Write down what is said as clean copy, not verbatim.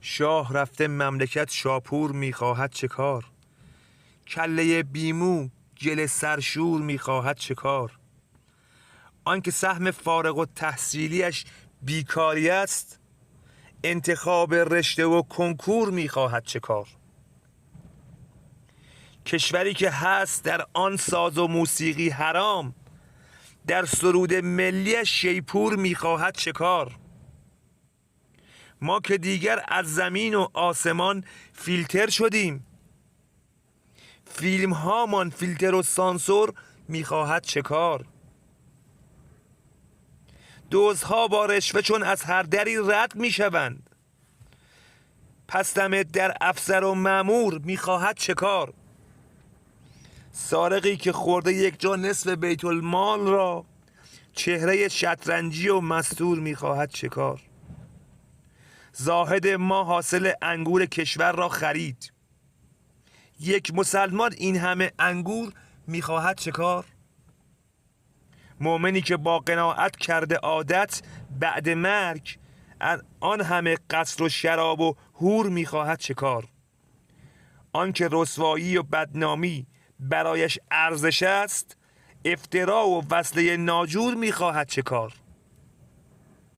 شاه رفته مملکت شاپور میخواهد چه کار؟ کله بیمو گل سرشور میخواهد چه کار؟ آنکه سهم فارغ و تحصیلیش بیکاری است، انتخاب رشته و کنکور میخواهد چه کار؟ کشوری که هست در آن ساز و موسیقی حرام، در سرود ملی شیپور میخواهد چه کار؟ ما که دیگر از زمین و آسمان فیلتر شدیم، فیلم هامان فیلتر و سانسور میخواهد چه کار؟ دزدها با رشوه چون از هر دری رد میشوند، پس دم در افسر و مأمور میخواهد چه کار؟ سارقی که خورده یک جا نصف بیت المال را، چهره شطرنجی و مستور میخواهد چه کار؟ زاهد ما حاصل انگور کشور را خرید، یک مسلمان این همه انگور میخواهد چه کار؟ مؤمنی که با قناعت کرده عادت، بعد مرگ آن همه قصر و شراب و حور میخواهد چه کار؟ آن که رسوایی و بدنامی برایش ارزش است، افترا و وصله ناجور میخواهد چه کار؟